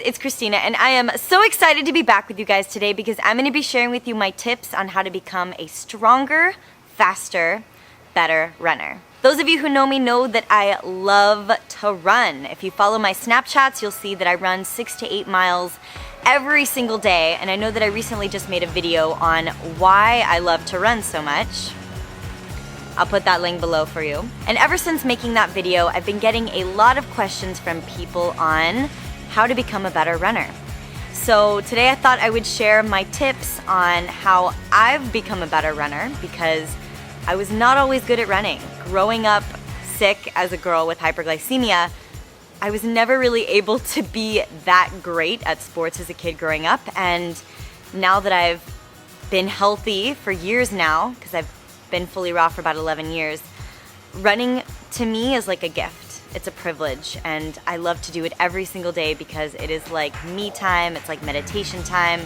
it's Kristina, and I am so excited to be back with you guys today because I'm going to be sharing with you my tips on how to become a stronger, faster, better runner. Those of you who know me know that I love to run. If you follow my Snapchats, you'll see that I run 6 to 8 miles every single day, and I know that I recently just made a video on why I love to run so much. I'll put that link below for you. And ever since making that video, I've been getting a lot of questions from people on how to become a better runner. So today I thought I would share my tips on how I've become a better runner because I was not always good at running. Growing up sick as a girl with hyperglycemia, I was never really able to be that great at sports as a kid growing up. And now that I've been healthy for years now, because I've been fully raw for about 11 years, running to me is like a gift. It's a privilege, and I love to do it every single day because it is like me time, it's like meditation time.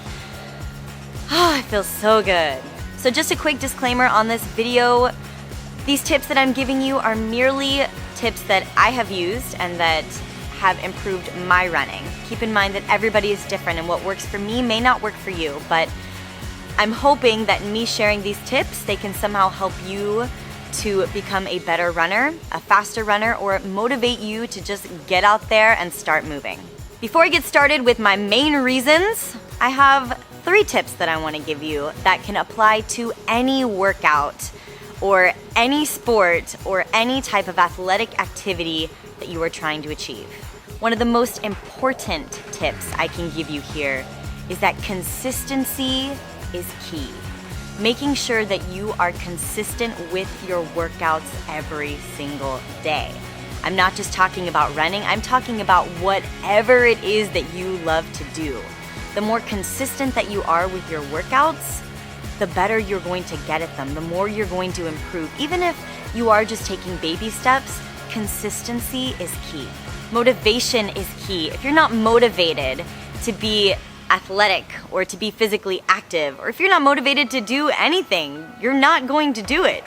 Oh, it feels so good. So just a quick disclaimer on this video, these tips that I'm giving you are merely tips that I have used and that have improved my running. Keep in mind that everybody is different and what works for me may not work for you, but I'm hoping that me sharing these tips, they can somehow help you to become a better runner, a faster runner, or motivate you to just get out there and start moving. Before I get started with my main reasons, I have 3 tips that I want to give you that can apply to any workout or any sport or any type of athletic activity that you are trying to achieve. One of the most important tips I can give you here is that consistency is key. Making sure that you are consistent with your workouts every single day. I'm not just talking about running, I'm talking about whatever it is that you love to do. The more consistent that you are with your workouts, the better you're going to get at them, the more you're going to improve. Even if you are just taking baby steps, consistency is key. Motivation is key. If you're not motivated to be athletic or to be physically active, or if you're not motivated to do anything, you're not going to do it.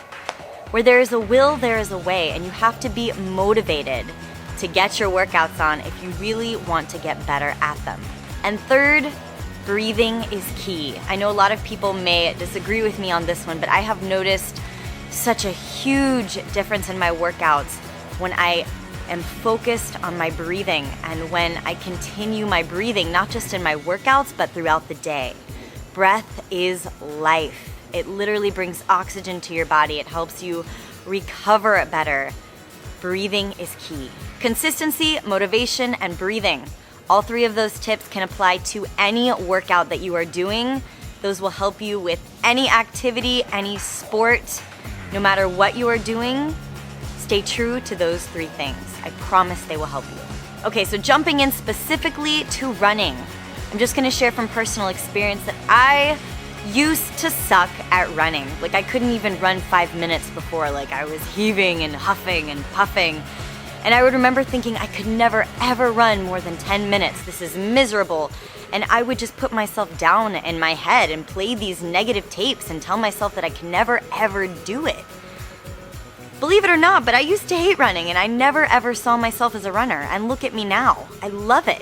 Where there is a will, there is a way, and you have to be motivated to get your workouts on if you really want to get better at them. And third, breathing is key. I know a lot of people may disagree with me on this one, but I have noticed such a huge difference in my workouts when I am focused on my breathing and when I continue my breathing, not just in my workouts, but throughout the day. Breath is life. It literally brings oxygen to your body. It helps you recover better. Breathing is key. Consistency, motivation, and breathing. All 3 of those tips can apply to any workout that you are doing. Those will help you with any activity, any sport, no matter what you are doing. Stay true to those 3 things. I promise they will help you. Okay, so jumping in specifically to running. I'm just gonna share from personal experience that I used to suck at running. Like I couldn't even run 5 minutes before. Like I was heaving and huffing and puffing. And I would remember thinking I could never ever run more than 10 minutes. This is miserable. And I would just put myself down in my head and play these negative tapes and tell myself that I could never ever do it. Believe it or not, but I used to hate running and I never ever saw myself as a runner. And look at me now. I love it.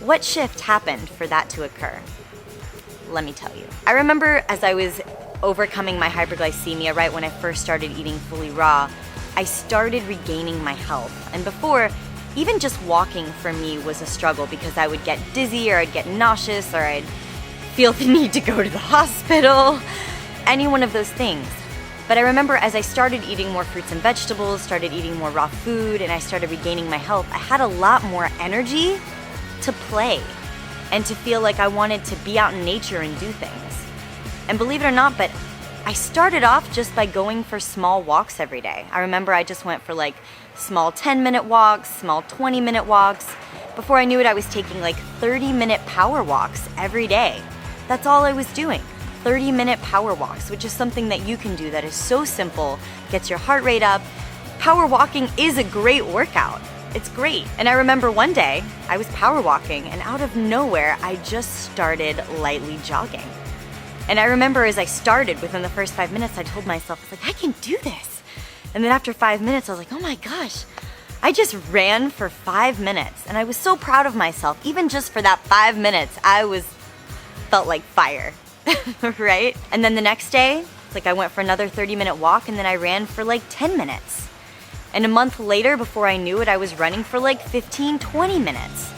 What shift happened for that to occur? Let me tell you. I remember as I was overcoming my hyperglycemia right when I first started eating fully raw, I started regaining my health. And before, even just walking for me was a struggle because I would get dizzy or I'd get nauseous or I'd feel the need to go to the hospital, any one of those things. But I remember as I started eating more fruits and vegetables, started eating more raw food, and I started regaining my health, I had a lot more energy to play and to feel like I wanted to be out in nature and do things. And believe it or not, but I started off just by going for small walks every day. I remember I just went for like small 10-minute walks, small 20-minute walks. Before I knew it, I was taking like 30-minute power walks every day. That's all I was doing. 30-minute power walks, which is something that you can do that is so simple, gets your heart rate up. Power walking is a great workout. It's great. And I remember one day I was power walking and out of nowhere, I just started lightly jogging. And I remember as I started, within the first 5 minutes, I told myself, I was like, I can do this. And then after 5 minutes, I was like, oh my gosh, I just ran for 5 minutes and I was so proud of myself. Even just for that 5 minutes, felt like fire, right? And then the next day, like I went for another 30-minute walk and then I ran for like 10 minutes. And a month later, before I knew it, I was running for like 15, 20 minutes.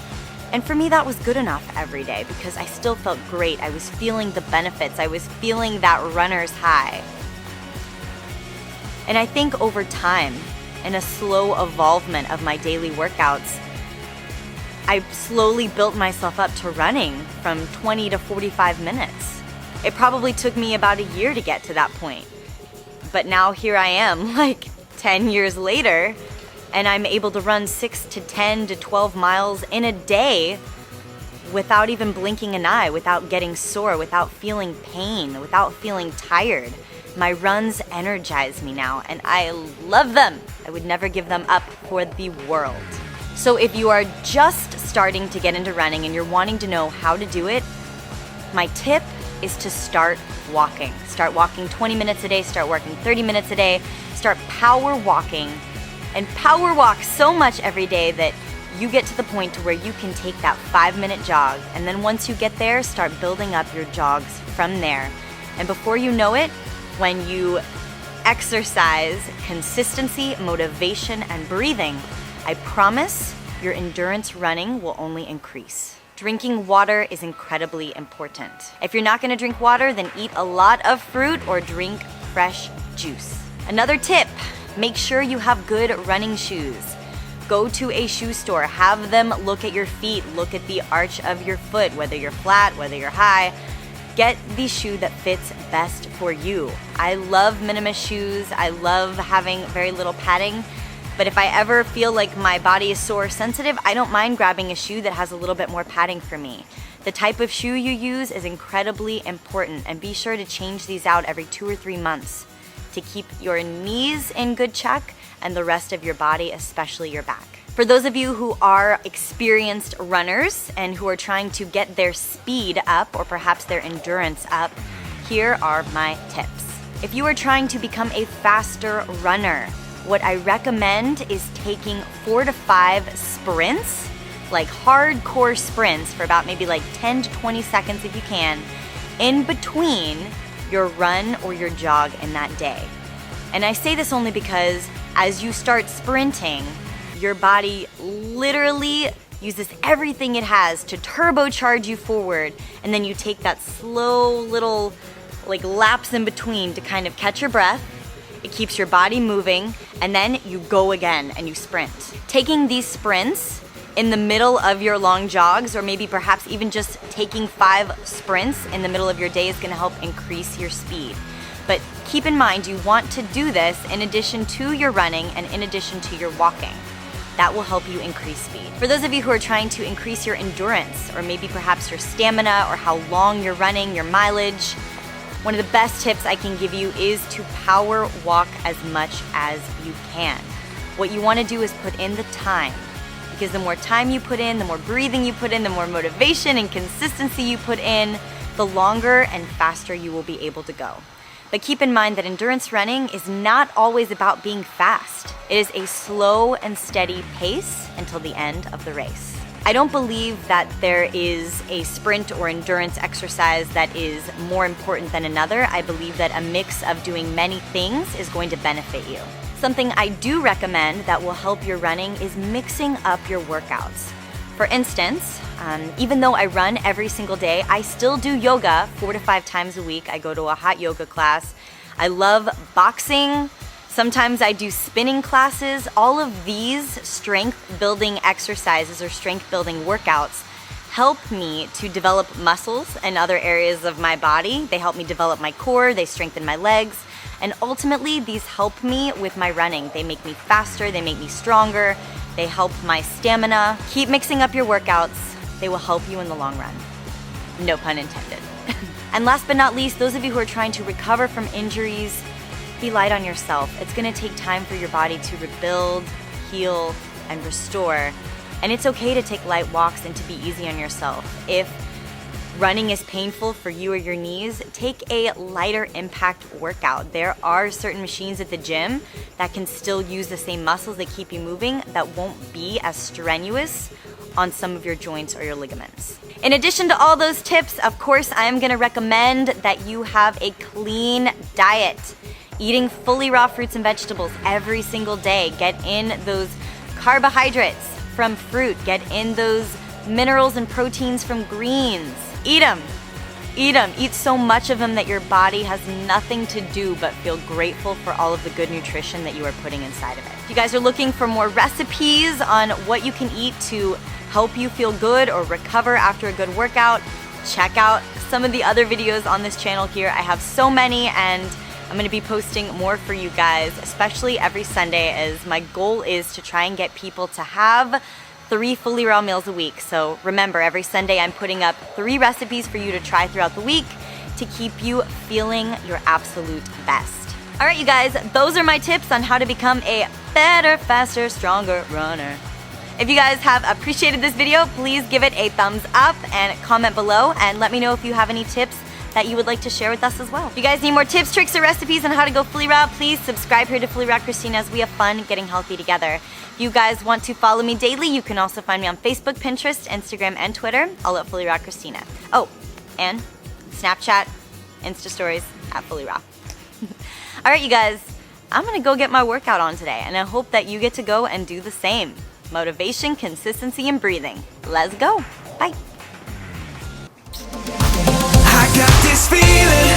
And for me, that was good enough every day because I still felt great. I was feeling the benefits. I was feeling that runner's high. And I think over time, in a slow evolvement of my daily workouts, I slowly built myself up to running from 20 to 45 minutes. It probably took me about a year to get to that point. But now here I am, like 10 years later, and I'm able to run 6 to 10 to 12 miles in a day without even blinking an eye, without getting sore, without feeling pain, without feeling tired. My runs energize me now, and I love them. I would never give them up for the world. So if you are just starting to get into running and you're wanting to know how to do it, my tip is to start walking. Start walking 20 minutes a day, start working 30 minutes a day, start power walking, and power walk so much every day that you get to the point to where you can take that 5-minute jog. And then once you get there, start building up your jogs from there. And before you know it, when you exercise consistency, motivation, and breathing, I promise your endurance running will only increase. Drinking water is incredibly important. If you're not gonna drink water, then eat a lot of fruit or drink fresh juice. Another tip, make sure you have good running shoes. Go to a shoe store, have them look at your feet, look at the arch of your foot, whether you're flat, whether you're high. Get the shoe that fits best for you. I love minimalist shoes. I love having very little padding. But if I ever feel like my body is sore sensitive, I don't mind grabbing a shoe that has a little bit more padding for me. The type of shoe you use is incredibly important, and be sure to change these out every 2 or 3 months to keep your knees in good check and the rest of your body, especially your back. For those of you who are experienced runners and who are trying to get their speed up or perhaps their endurance up, here are my tips. If you are trying to become a faster runner, what I recommend is taking 4 to 5 sprints, like hardcore sprints for about maybe like 10 to 20 seconds if you can, in between your run or your jog in that day. And I say this only because as you start sprinting, your body literally uses everything it has to turbocharge you forward, and then you take that slow little like laps in between to kind of catch your breath. It keeps your body moving, and then you go again and you sprint. Taking these sprints in the middle of your long jogs, or maybe perhaps even just taking 5 sprints in the middle of your day, is gonna help increase your speed. But keep in mind, you want to do this in addition to your running and in addition to your walking. That will help you increase speed. For those of you who are trying to increase your endurance, or maybe perhaps your stamina, or how long you're running, your mileage, one of the best tips I can give you is to power walk as much as you can. What you want to do is put in the time, because the more time you put in, the more breathing you put in, the more motivation and consistency you put in, the longer and faster you will be able to go. But keep in mind that endurance running is not always about being fast. It is a slow and steady pace until the end of the race. I don't believe that there is a sprint or endurance exercise that is more important than another. I believe that a mix of doing many things is going to benefit you. Something I do recommend that will help your running is mixing up your workouts. For instance, even though I run every single day, I still do yoga 4 to 5 times a week. I go to a hot yoga class. I love boxing. Sometimes I do spinning classes. All of these strength building exercises or strength building workouts help me to develop muscles in other areas of my body. They help me develop my core, they strengthen my legs, and ultimately these help me with my running. They make me faster, they make me stronger, they help my stamina. Keep mixing up your workouts. They will help you in the long run. No pun intended. And last but not least, those of you who are trying to recover from injuries, be light on yourself. It's gonna take time for your body to rebuild, heal, and restore. And it's okay to take light walks and to be easy on yourself. If running is painful for you or your knees, take a lighter impact workout. There are certain machines at the gym that can still use the same muscles that keep you moving that won't be as strenuous on some of your joints or your ligaments. In addition to all those tips, of course, I am gonna recommend that you have a clean diet. Eating fully raw fruits and vegetables every single day. Get in those carbohydrates from fruit. Get in those minerals and proteins from greens. Eat them. Eat them. Eat so much of them that your body has nothing to do but feel grateful for all of the good nutrition that you are putting inside of it. If you guys are looking for more recipes on what you can eat to help you feel good or recover after a good workout, check out some of the other videos on this channel here. I have so many, and I'm gonna be posting more for you guys, especially every Sunday, as my goal is to try and get people to have 3 fully raw meals a week. So remember, every Sunday I'm putting up 3 recipes for you to try throughout the week to keep you feeling your absolute best. All right, you guys, those are my tips on how to become a better, faster, stronger runner. If you guys have appreciated this video, please give it a thumbs up and comment below, and let me know if you have any tips that you would like to share with us as well. If you guys need more tips, tricks, or recipes on how to go fully raw, please subscribe here to FullyRawKristina as we have fun getting healthy together. If you guys want to follow me daily, you can also find me on Facebook, Pinterest, Instagram, and Twitter, all at FullyRawKristina. Oh, and Snapchat, Insta Stories at FullyRaw. All right, you guys, I'm gonna go get my workout on today, and I hope that you get to go and do the same. Motivation, consistency, and breathing. Let's go. Bye. I got this feeling